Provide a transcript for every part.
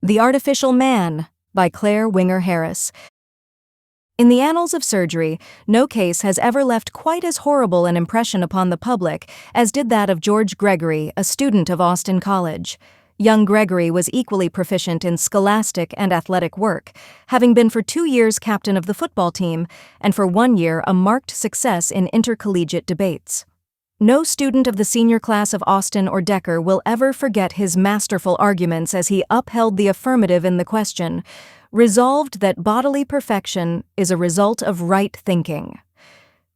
The Artificial Man by Clare Harris. In the annals of surgery, no case has ever left quite as horrible an impression upon the public as did that of George Gregory, a student of Austin College. Young Gregory was equally proficient in scholastic and athletic work, having been for 2 years captain of the football team and for 1 year a marked success in intercollegiate debates. No student of the senior class of Austin or Decker will ever forget his masterful arguments as he upheld the affirmative in the question, resolved that bodily perfection is a result of right thinking.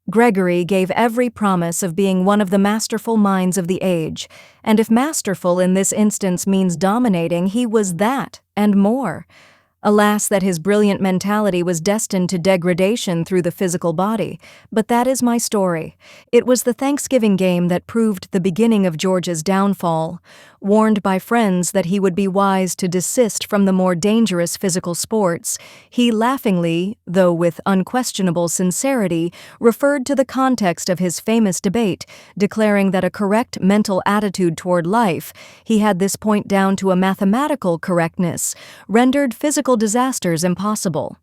Gregory gave every promise of being one of the masterful minds of the age, and if masterful in this instance means dominating, he was that, and more. Alas, that his brilliant mentality was destined to degradation through the physical body, but that is my story. It was the Thanksgiving game that proved the beginning of George's downfall. Warned by friends that he would be wise to desist from the more dangerous physical sports, he laughingly, though with unquestionable sincerity, referred to the context of his famous debate, declaring that a correct mental attitude toward life, he had this point down to a mathematical correctness, rendered physical disasters impossible.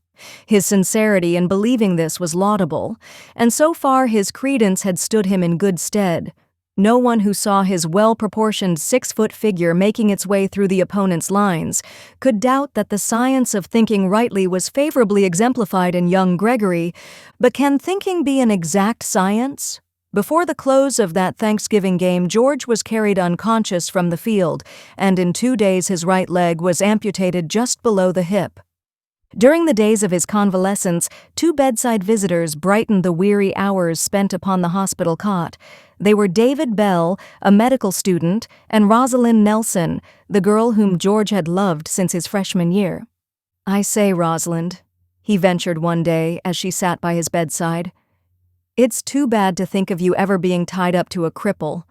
His sincerity in believing this was laudable, and so far his credence had stood him in good stead. No one who saw his well-proportioned 6-foot figure making its way through the opponent's lines could doubt that the science of thinking rightly was favorably exemplified in young Gregory. But can thinking be an exact science? Before the close of that Thanksgiving game, George was carried unconscious from the field, and in 2 days his right leg was amputated just below the hip. During the days of his convalescence, 2 bedside visitors brightened the weary hours spent upon the hospital cot. They were David Bell, a medical student, and Rosalind Nelson, the girl whom George had loved since his freshman year. "I say, Rosalind," he ventured one day as she sat by his bedside, "it's too bad to think of you ever being tied up to a cripple.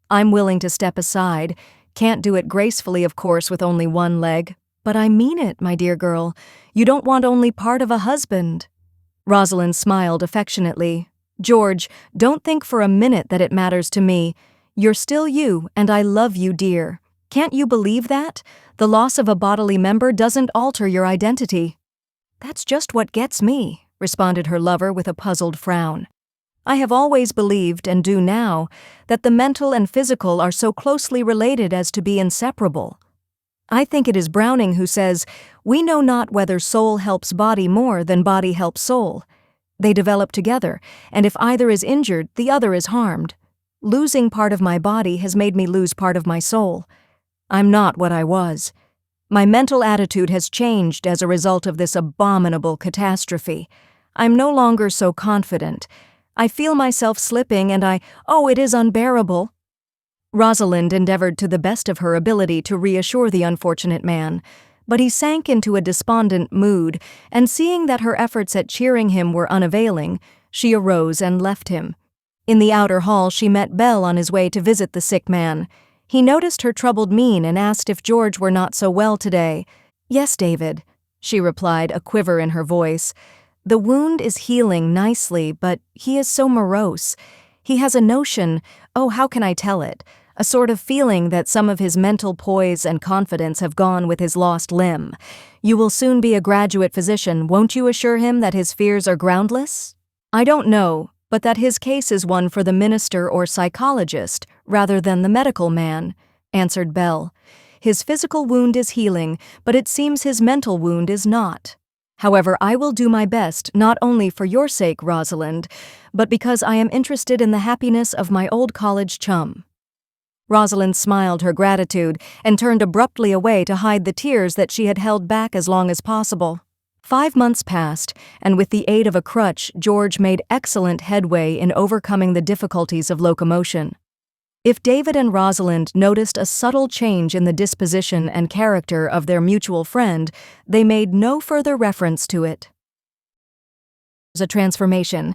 I'm willing to step aside, can't do it gracefully, of course, with only one leg. But I mean it, my dear girl. You don't want only part of a husband." Rosalind smiled affectionately. "George, don't think for a minute that it matters to me. You're still you, and I love you, dear. Can't you believe that? The loss of a bodily member doesn't alter your identity." "That's just what gets me," responded her lover with a puzzled frown. "I have always believed, and do now, that the mental and physical are so closely related as to be inseparable. I think it is Browning who says, 'We know not whether soul helps body more than body helps soul.' They develop together, and if either is injured, the other is harmed. Losing part of my body has made me lose part of my soul. I'm not what I was. My mental attitude has changed as a result of this abominable catastrophe. I'm no longer so confident. I feel myself slipping, and it is unbearable." Rosalind endeavored to the best of her ability to reassure the unfortunate man, but he sank into a despondent mood, and seeing that her efforts at cheering him were unavailing, she arose and left him. In the outer hall she met Bell on his way to visit the sick man. He noticed her troubled mien and asked if George were not so well today. "Yes, David," she replied, a quiver in her voice. "The wound is healing nicely, but he is so morose. He has a notion, how can I tell it? A sort of feeling that some of his mental poise and confidence have gone with his lost limb. You will soon be a graduate physician, won't you assure him that his fears are groundless?" "I don't know, but that his case is one for the minister or psychologist, rather than the medical man," answered Bell. "His physical wound is healing, but it seems his mental wound is not. However, I will do my best, not only for your sake, Rosalind, but because I am interested in the happiness of my old college chum." Rosalind smiled her gratitude and turned abruptly away to hide the tears that she had held back as long as possible. 5 months passed, and with the aid of a crutch, George made excellent headway in overcoming the difficulties of locomotion. If David and Rosalind noticed a subtle change in the disposition and character of their mutual friend, they made no further reference to it. A transformation.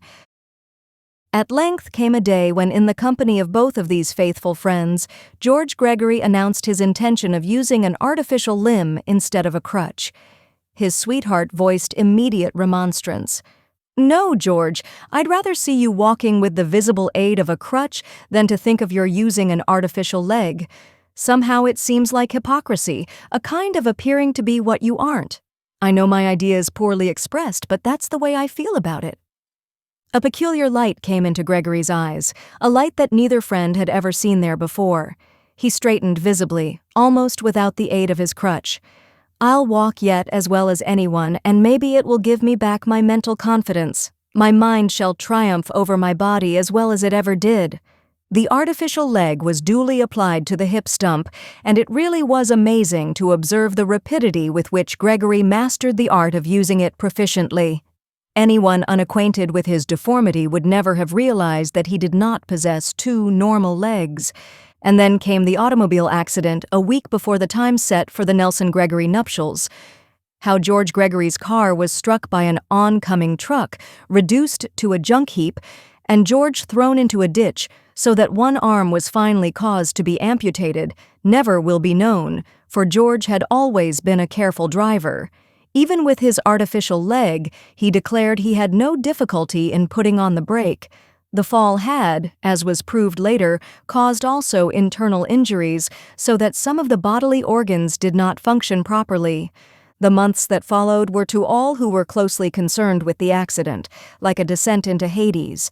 At length came a day when, in the company of both of these faithful friends, George Gregory announced his intention of using an artificial limb instead of a crutch. His sweetheart voiced immediate remonstrance. "No, George, I'd rather see you walking with the visible aid of a crutch than to think of your using an artificial leg. Somehow it seems like hypocrisy, a kind of appearing to be what you aren't. I know my idea is poorly expressed, but that's the way I feel about it." A peculiar light came into Gregory's eyes, a light that neither friend had ever seen there before. He straightened visibly, almost without the aid of his crutch. "I'll walk yet as well as anyone, and maybe it will give me back my mental confidence. My mind shall triumph over my body as well as it ever did." The artificial leg was duly applied to the hip stump, and it really was amazing to observe the rapidity with which Gregory mastered the art of using it proficiently. Anyone unacquainted with his deformity would never have realized that he did not possess two normal legs. And then came the automobile accident a week before the time set for the Nelson-Gregory nuptials. How George Gregory's car was struck by an oncoming truck, reduced to a junk heap, and George thrown into a ditch so that one arm was finally caused to be amputated, never will be known, for George had always been a careful driver. Even with his artificial leg, he declared he had no difficulty in putting on the brake. The fall had, as was proved later, caused also internal injuries, so that some of the bodily organs did not function properly. The months that followed were to all who were closely concerned with the accident, like a descent into Hades.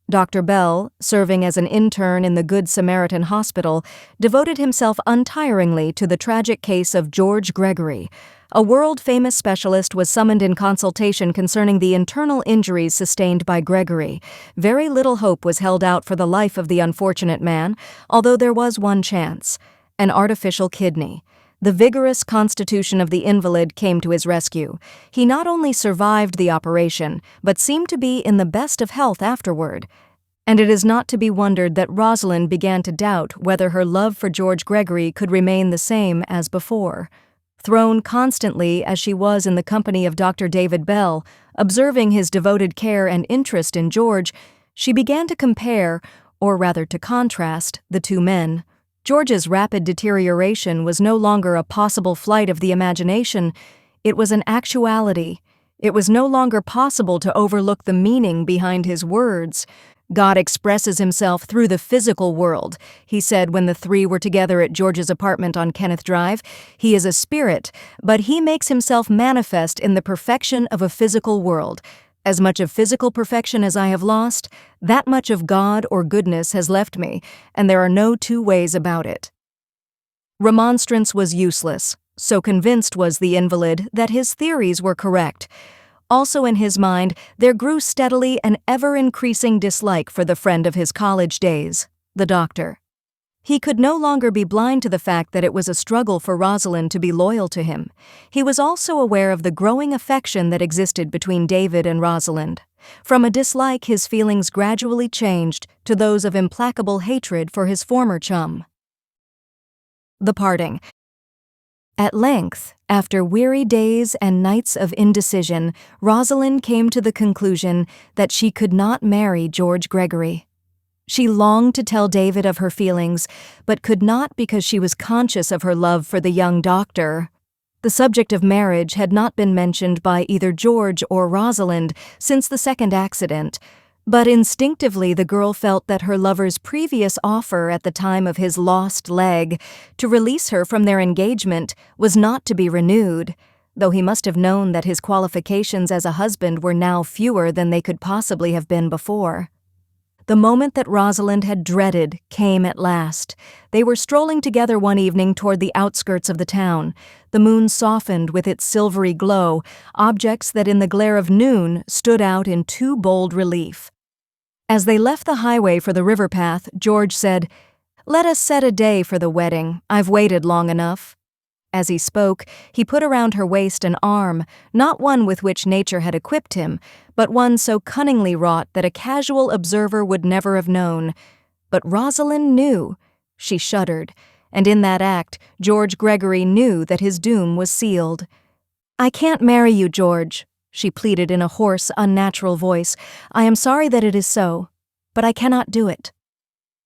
Dr. Bell, serving as an intern in the Good Samaritan Hospital, devoted himself untiringly to the tragic case of George Gregory. A world-famous specialist was summoned in consultation concerning the internal injuries sustained by Gregory. Very little hope was held out for the life of the unfortunate man, although there was one chance: an artificial kidney. The vigorous constitution of the invalid came to his rescue. He not only survived the operation, but seemed to be in the best of health afterward. And it is not to be wondered that Rosalind began to doubt whether her love for George Gregory could remain the same as before. Thrown constantly as she was in the company of Dr. David Bell, observing his devoted care and interest in George, she began to compare, or rather to contrast, the two men. George's rapid deterioration was no longer a possible flight of the imagination, it was an actuality. It was no longer possible to overlook the meaning behind his words. "God expresses himself through the physical world," he said when the three were together at George's apartment on Kenneth Drive. "He is a spirit, but he makes himself manifest in the perfection of a physical world. As much of physical perfection as I have lost, that much of God or goodness has left me, and there are no two ways about it." Remonstrance was useless. So convinced was the invalid that his theories were correct. Also in his mind, there grew steadily an ever-increasing dislike for the friend of his college days, the doctor. He could no longer be blind to the fact that it was a struggle for Rosalind to be loyal to him. He was also aware of the growing affection that existed between David and Rosalind. From a dislike, his feelings gradually changed to those of implacable hatred for his former chum. The parting. At length, after weary days and nights of indecision, Rosalind came to the conclusion that she could not marry George Gregory. She longed to tell David of her feelings, but could not because she was conscious of her love for the young doctor. The subject of marriage had not been mentioned by either George or Rosalind since the second accident, but instinctively the girl felt that her lover's previous offer at the time of his lost leg to release her from their engagement was not to be renewed, though he must have known that his qualifications as a husband were now fewer than they could possibly have been before. The moment that Rosalind had dreaded came at last. They were strolling together one evening toward the outskirts of the town. The moon softened with its silvery glow, objects that in the glare of noon stood out in too bold relief. As they left the highway for the river path, George said, "Let us set a day for the wedding. I've waited long enough." As he spoke, he put around her waist an arm, not one with which nature had equipped him, but one so cunningly wrought that a casual observer would never have known. But Rosalind knew. She shuddered, and in that act, George Gregory knew that his doom was sealed. "I can't marry you, George," she pleaded in a hoarse, unnatural voice. "I am sorry that it is so, but I cannot do it."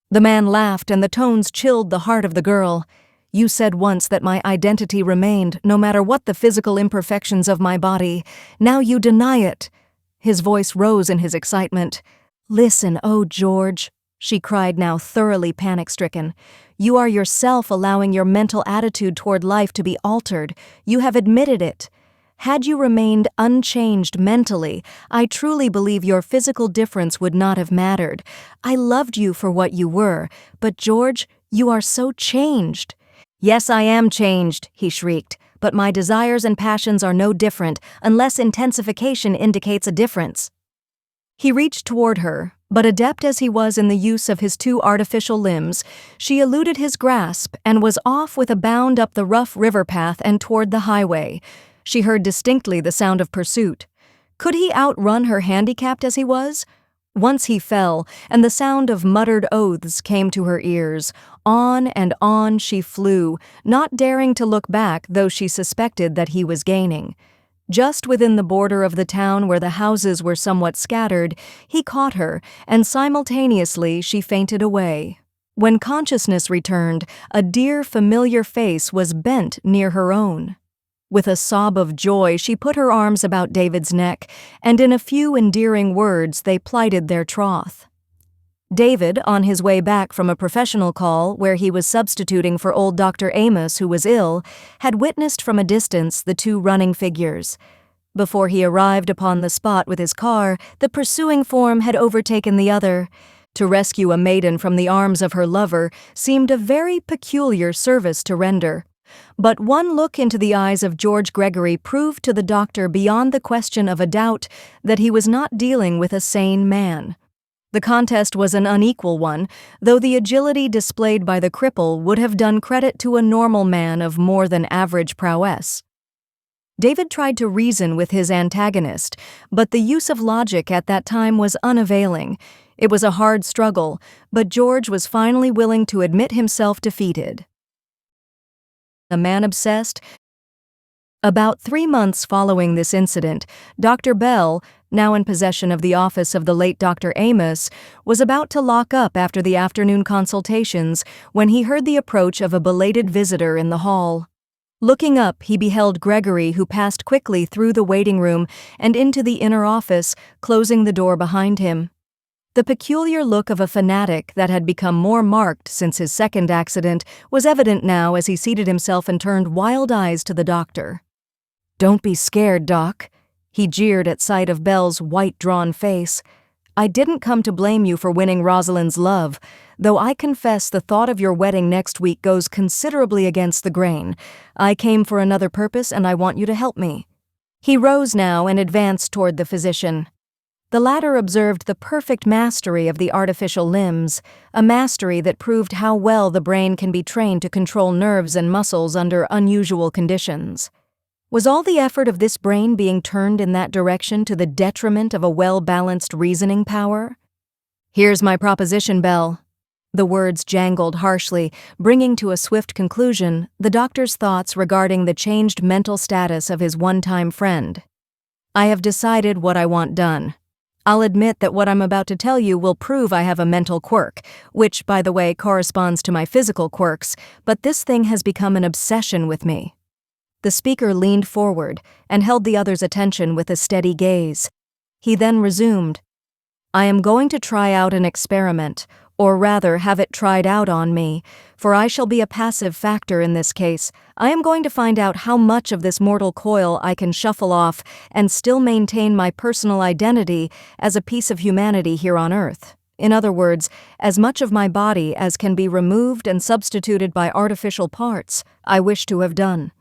The man laughed, and the tones chilled the heart of the girl. "You said once that my identity remained, no matter what the physical imperfections of my body. Now you deny it." His voice rose in his excitement. "Listen, oh George. she cried, now thoroughly panic-stricken. "You are yourself allowing your mental attitude toward life to be altered. You have admitted it. Had you remained unchanged mentally, I truly believe your physical difference would not have mattered. I loved you for what you were, but George, you are so changed." "Yes, I am changed," he shrieked, "but my desires and passions are no different unless intensification indicates a difference." He reached toward her, but adept as he was in the use of his two artificial limbs, she eluded his grasp and was off with a bound up the rough river path and toward the highway. She heard distinctly the sound of pursuit. Could he outrun her, handicapped as he was? Once he fell, and the sound of muttered oaths came to her ears. On and on she flew, not daring to look back, though she suspected that he was gaining. Just within the border of the town where the houses were somewhat scattered, he caught her, and simultaneously she fainted away. When consciousness returned, a dear, familiar face was bent near her own. With a sob of joy, she put her arms about David's neck, and in a few endearing words they plighted their troth. David, on his way back from a professional call where he was substituting for old Dr. Amos, who was ill, had witnessed from a distance the two running figures. Before he arrived upon the spot with his car, the pursuing form had overtaken the other. To rescue a maiden from the arms of her lover seemed a very peculiar service to render. But one look into the eyes of George Gregory proved to the doctor beyond the question of a doubt that he was not dealing with a sane man. The contest was an unequal one, though the agility displayed by the cripple would have done credit to a normal man of more than average prowess. David tried to reason with his antagonist, but the use of logic at that time was unavailing. It was a hard struggle, but George was finally willing to admit himself defeated. A man obsessed. About 3 months following this incident, Dr. Bell, now in possession of the office of the late Dr. Amos, was about to lock up after the afternoon consultations when he heard the approach of a belated visitor in the hall. Looking up, he beheld Gregory, who passed quickly through the waiting room and into the inner office, closing the door behind him. The peculiar look of a fanatic that had become more marked since his second accident was evident now as he seated himself and turned wild eyes to the doctor. "Don't be scared, Doc," he jeered at sight of Bell's white, drawn face. "I didn't come to blame you for winning Rosalind's love, though I confess the thought of your wedding next week goes considerably against the grain. I came for another purpose, and I want you to help me." He rose now and advanced toward the physician. The latter observed the perfect mastery of the artificial limbs, a mastery that proved how well the brain can be trained to control nerves and muscles under unusual conditions. Was all the effort of this brain being turned in that direction to the detriment of a well-balanced reasoning power? "Here's my proposition, Bell." The words jangled harshly, bringing to a swift conclusion the doctor's thoughts regarding the changed mental status of his one-time friend. "I have decided what I want done. I'll admit that what I'm about to tell you will prove I have a mental quirk, which, by the way, corresponds to my physical quirks, but this thing has become an obsession with me." The speaker leaned forward and held the other's attention with a steady gaze. He then resumed, "I am going to try out an experiment, or rather have it tried out on me, for I shall be a passive factor in this case. I am going to find out how much of this mortal coil I can shuffle off and still maintain my personal identity as a piece of humanity here on Earth. In other words, as much of my body as can be removed and substituted by artificial parts, I wish to have done."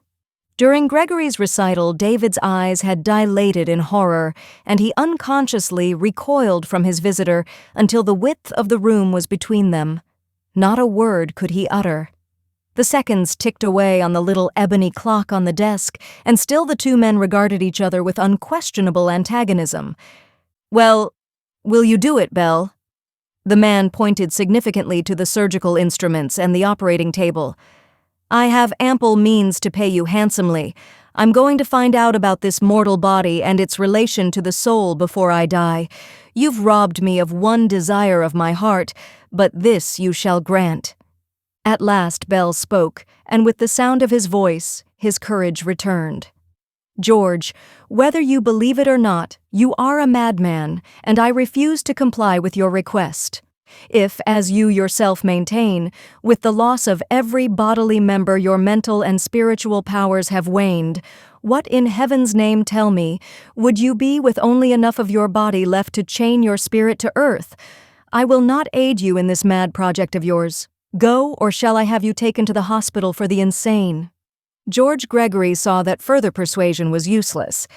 During Gregory's recital, David's eyes had dilated in horror, and he unconsciously recoiled from his visitor until the width of the room was between them. Not a word could he utter. The seconds ticked away on the little ebony clock on the desk, and still the two men regarded each other with unquestionable antagonism. "Well, will you do it, Bell?" The man pointed significantly to the surgical instruments and the operating table. "I have ample means to pay you handsomely. I'm going to find out about this mortal body and its relation to the soul before I die. You've robbed me of one desire of my heart, but this you shall grant." At last Bell spoke, and with the sound of his voice, his courage returned. "George, whether you believe it or not, you are a madman, and I refuse to comply with your request. If, as you yourself maintain, with the loss of every bodily member your mental and spiritual powers have waned, what in heaven's name, tell me, would you be with only enough of your body left to chain your spirit to earth? I will not aid you in this mad project of yours. Go, or shall I have you taken to the hospital for the insane?" George Gregory saw that further persuasion was useless.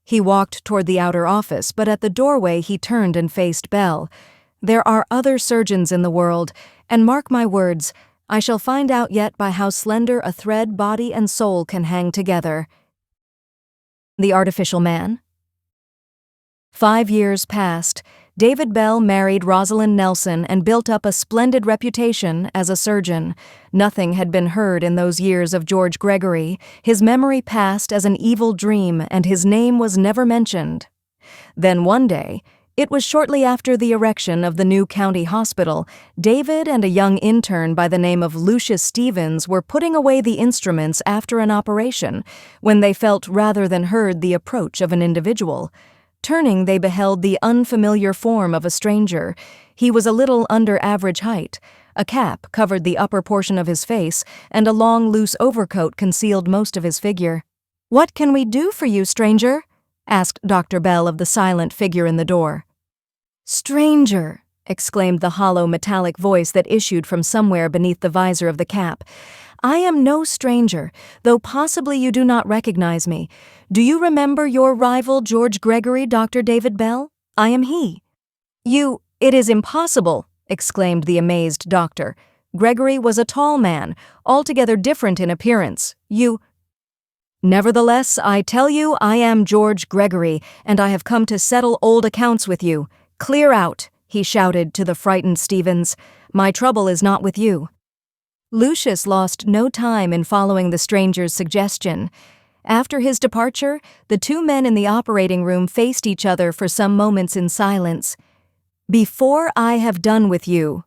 He walked toward the outer office, but at the doorway he turned and faced Bell. "There are other surgeons in the world, and mark my words, I shall find out yet by how slender a thread body and soul can hang together." The artificial man? 5 years passed. David Bell married Rosalind Nelson and built up a splendid reputation as a surgeon. Nothing had been heard in those years of George Gregory. His memory passed as an evil dream, and his name was never mentioned. Then one day, it was shortly after the erection of the new county hospital, David and a young intern by the name of Lucius Stevens were putting away the instruments after an operation, when they felt rather than heard the approach of an individual. Turning, they beheld the unfamiliar form of a stranger. He was a little under average height. A cap covered the upper portion of his face, and a long, loose overcoat concealed most of his figure. "What can we do for you, stranger?" asked Dr. Bell of the silent figure in the door. "Stranger!" exclaimed the hollow metallic voice that issued from somewhere beneath the visor of the cap. "I am no stranger, though possibly you do not recognize me. Do you remember your rival George Gregory, Dr. David Bell? I am he." "It is impossible," exclaimed the amazed doctor. "Gregory was a tall man, altogether different in appearance. Nevertheless, I tell you I am George Gregory, and I have come to settle old accounts with you. Clear out," he shouted to the frightened Stevens. "My trouble is not with you." Lucius lost no time in following the stranger's suggestion. After his departure, the two men in the operating room faced each other for some moments in silence. "Before I have done with you,"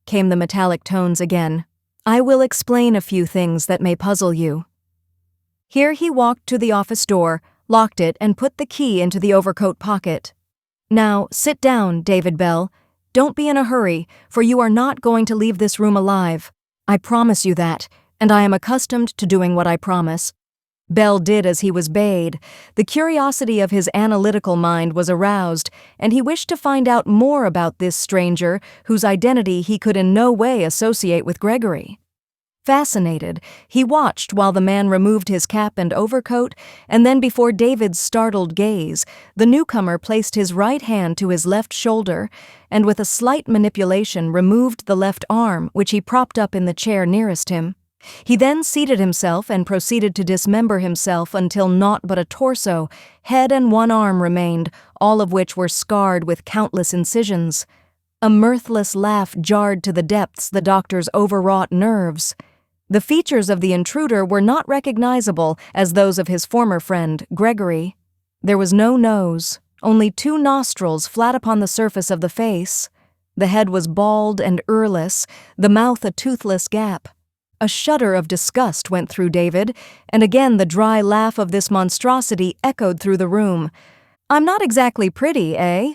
came the metallic tones again, "I will explain a few things that may puzzle you." Here he walked to the office door, locked it, and put the key into the overcoat pocket. "Now, sit down, David Bell. Don't be in a hurry, for you are not going to leave this room alive. I promise you that, and I am accustomed to doing what I promise." Bell did as he was bade. The curiosity of his analytical mind was aroused, and he wished to find out more about this stranger whose identity he could in no way associate with Gregory. Fascinated, he watched while the man removed his cap and overcoat, and then before David's startled gaze, the newcomer placed his right hand to his left shoulder and with a slight manipulation removed the left arm, which he propped up in the chair nearest him. He then seated himself and proceeded to dismember himself until naught but a torso, head and one arm remained, all of which were scarred with countless incisions. A mirthless laugh jarred to the depths the doctor's overwrought nerves. The features of the intruder were not recognizable as those of his former friend, Gregory. There was no nose, only 2 nostrils flat upon the surface of the face. The head was bald and earless, the mouth a toothless gap. A shudder of disgust went through David, and again the dry laugh of this monstrosity echoed through the room. "I'm not exactly pretty, eh?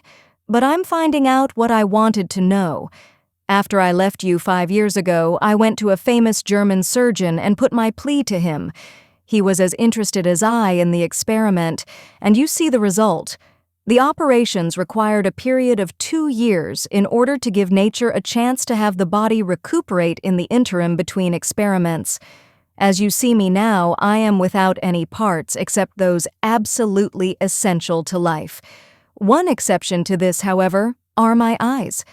But I'm finding out what I wanted to know. After I left you 5 years ago, I went to a famous German surgeon and put my plea to him. He was as interested as I in the experiment, and you see the result. The operations required a period of 2 years in order to give nature a chance to have the body recuperate in the interim between experiments. As you see me now, I am without any parts except those absolutely essential to life. One exception to this, however, are my eyes.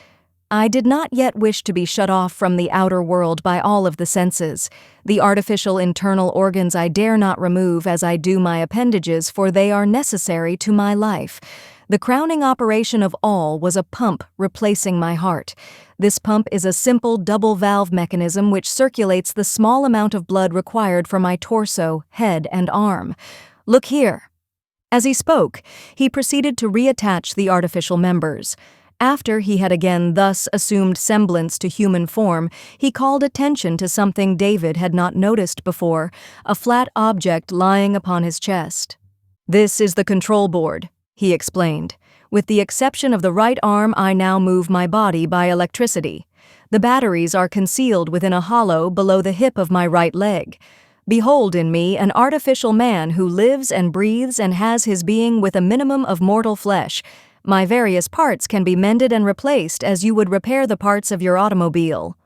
I did not yet wish to be shut off from the outer world by all of the senses. The artificial internal organs I dare not remove as I do my appendages, for they are necessary to my life. The crowning operation of all was a pump replacing my heart. This pump is a simple double-valve mechanism which circulates the small amount of blood required for my torso, head, and arm. Look here." As he spoke, he proceeded to reattach the artificial members. After he had again thus assumed semblance to human form, he called attention to something David had not noticed before, a flat object lying upon his chest. "This is the control board," he explained. With the exception of the right arm, I now move my body by electricity. The batteries are concealed within a hollow below the hip of my right leg. Behold in me an artificial man who lives and breathes and has his being with a minimum of mortal flesh. My various parts can be mended and replaced as you would repair the parts of your automobile."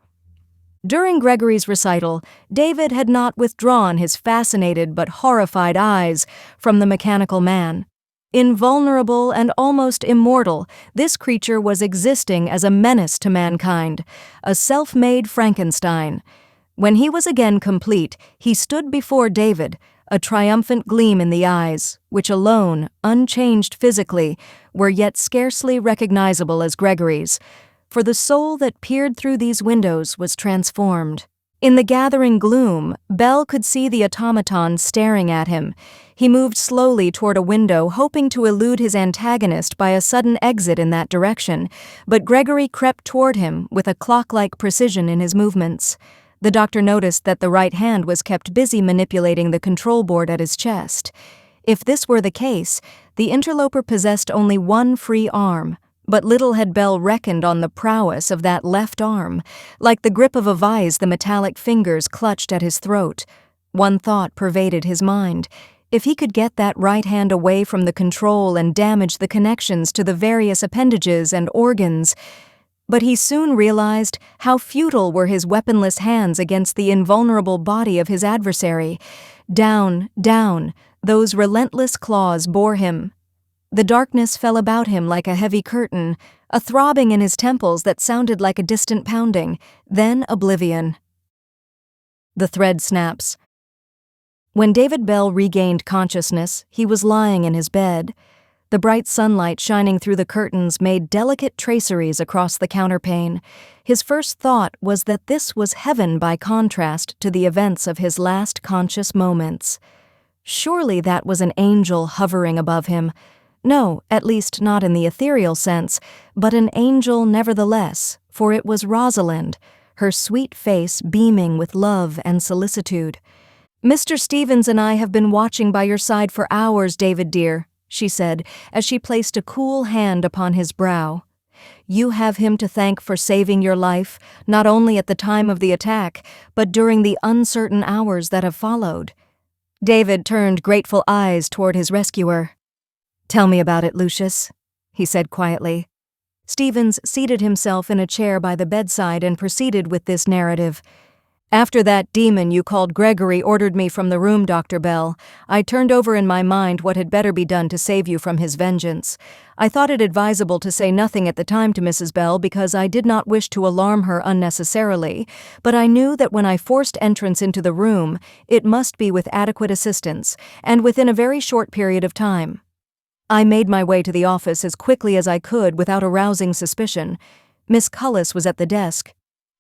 During Gregory's recital, David had not withdrawn his fascinated but horrified eyes from the mechanical man. Invulnerable and almost immortal, this creature was existing as a menace to mankind, a self-made Frankenstein. When he was again complete, he stood before David, a triumphant gleam in the eyes, which alone, unchanged physically, were yet scarcely recognizable as Gregory's, for the soul that peered through these windows was transformed. In the gathering gloom, Bell could see the automaton staring at him. He moved slowly toward a window, hoping to elude his antagonist by a sudden exit in that direction, but Gregory crept toward him with a clock-like precision in his movements. The doctor noticed that the right hand was kept busy manipulating the control board at his chest. If this were the case, the interloper possessed only one free arm, but little had Bell reckoned on the prowess of that left arm. Like the grip of a vise, the metallic fingers clutched at his throat. One thought pervaded his mind. If he could get that right hand away from the control and damage the connections to the various appendages and organs. But he soon realized how futile were his weaponless hands against the invulnerable body of his adversary. Down, down, those relentless claws bore him. The darkness fell about him like a heavy curtain, a throbbing in his temples that sounded like a distant pounding, then oblivion. The thread snaps. When David Bell regained consciousness, he was lying in his bed. The bright sunlight shining through the curtains made delicate traceries across the counterpane. His first thought was that this was heaven by contrast to the events of his last conscious moments. Surely that was an angel hovering above him. No, at least not in the ethereal sense, but an angel nevertheless, for it was Rosalind, her sweet face beaming with love and solicitude. "Mr. Stevens and I have been watching by your side for hours, David dear," she said, as she placed a cool hand upon his brow. "You have him to thank for saving your life, not only at the time of the attack, but during the uncertain hours that have followed." David turned grateful eyes toward his rescuer. "Tell me about it, Lucius," he said quietly. Stevens seated himself in a chair by the bedside and proceeded with this narrative. "After that demon you called Gregory ordered me from the room, Dr. Bell, I turned over in my mind what had better be done to save you from his vengeance. I thought it advisable to say nothing at the time to Mrs. Bell because I did not wish to alarm her unnecessarily, but I knew that when I forced entrance into the room, it must be with adequate assistance, and within a very short period of time. I made my way to the office as quickly as I could without arousing suspicion. Miss Cullis was at the desk.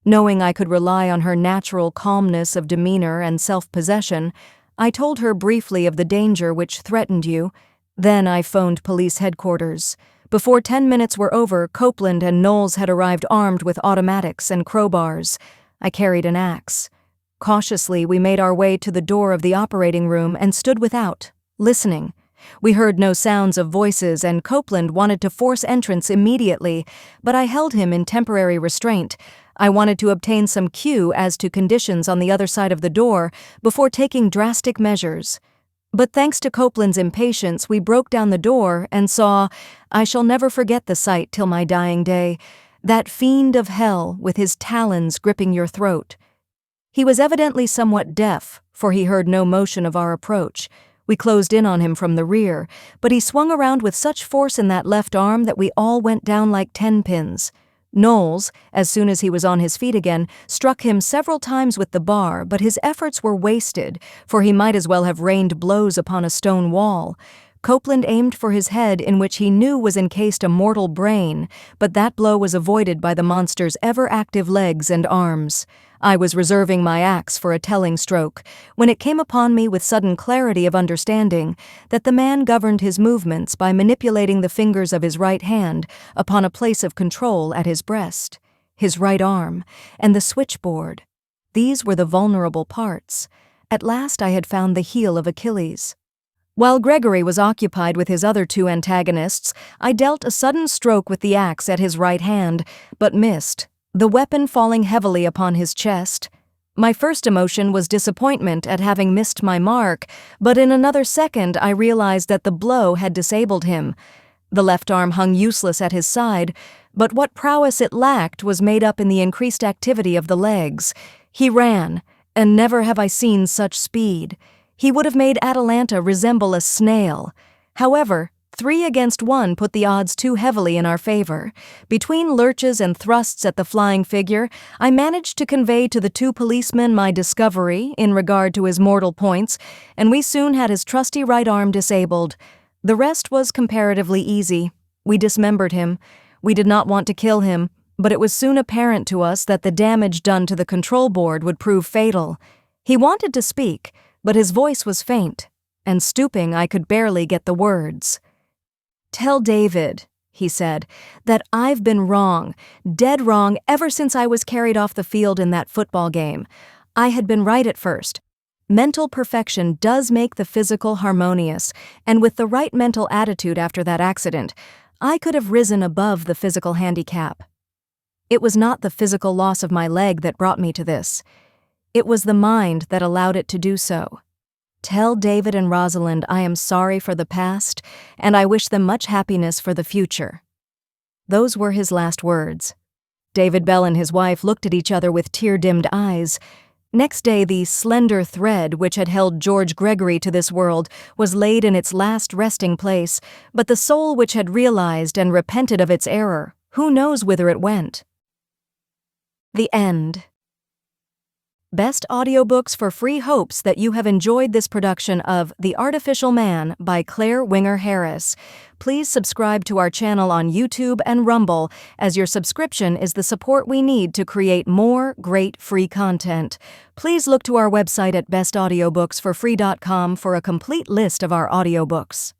Knowing I could rely on her natural calmness of demeanor and self-possession, I told her briefly of the danger which threatened you. Then I phoned police headquarters. Before 10 minutes were over, Copeland and Knowles had arrived armed with automatics and crowbars. I carried an axe. Cautiously, we made our way to the door of the operating room and stood without, listening. We heard no sounds of voices, and Copeland wanted to force entrance immediately, but I held him in temporary restraint. I wanted to obtain some cue as to conditions on the other side of the door before taking drastic measures. But thanks to Copeland's impatience, we broke down the door and saw, I shall never forget the sight till my dying day, that fiend of hell with his talons gripping your throat. He was evidently somewhat deaf, for he heard no motion of our approach. We closed in on him from the rear, but he swung around with such force in that left arm that we all went down like 10 pins. Knowles, as soon as he was on his feet again, struck him several times with the bar, but his efforts were wasted, for he might as well have rained blows upon a stone wall. Copeland aimed for his head, in which he knew was encased a mortal brain, but that blow was avoided by the monster's ever-active legs and arms. I was reserving my axe for a telling stroke, when it came upon me with sudden clarity of understanding that the man governed his movements by manipulating the fingers of his right hand upon a place of control at his breast, his right arm, and the switchboard. These were the vulnerable parts. At last I had found the heel of Achilles. While Gregory was occupied with his other two antagonists, I dealt a sudden stroke with the axe at his right hand, but missed, the weapon falling heavily upon his chest. My first emotion was disappointment at having missed my mark, but in another second I realized that the blow had disabled him. The left arm hung useless at his side, but what prowess it lacked was made up in the increased activity of the legs. He ran, and never have I seen such speed. He would have made Atalanta resemble a snail. However, 3 against 1 put the odds too heavily in our favor. Between lurches and thrusts at the flying figure, I managed to convey to the 2 policemen my discovery in regard to his mortal points, and we soon had his trusty right arm disabled. The rest was comparatively easy. We dismembered him. We did not want to kill him, but it was soon apparent to us that the damage done to the control board would prove fatal. He wanted to speak, but his voice was faint, and stooping I could barely get the words. "Tell David," he said, "that I've been wrong, dead wrong ever since I was carried off the field in that football game. I had been right at first. Mental perfection does make the physical harmonious, and with the right mental attitude after that accident, I could have risen above the physical handicap. It was not the physical loss of my leg that brought me to this. It was the mind that allowed it to do so. Tell David and Rosalind I am sorry for the past, and I wish them much happiness for the future." Those were his last words. David Bell and his wife looked at each other with tear-dimmed eyes. Next day, the slender thread which had held George Gregory to this world was laid in its last resting place, but the soul which had realized and repented of its error, who knows whither it went? The end. Best Audiobooks for Free hopes that you have enjoyed this production of The Artificial Man by Clare Winger Harris. Please subscribe to our channel on YouTube and Rumble, as your subscription is the support we need to create more great free content. Please look to our website at bestaudiobooksforfree.com for a complete list of our audiobooks.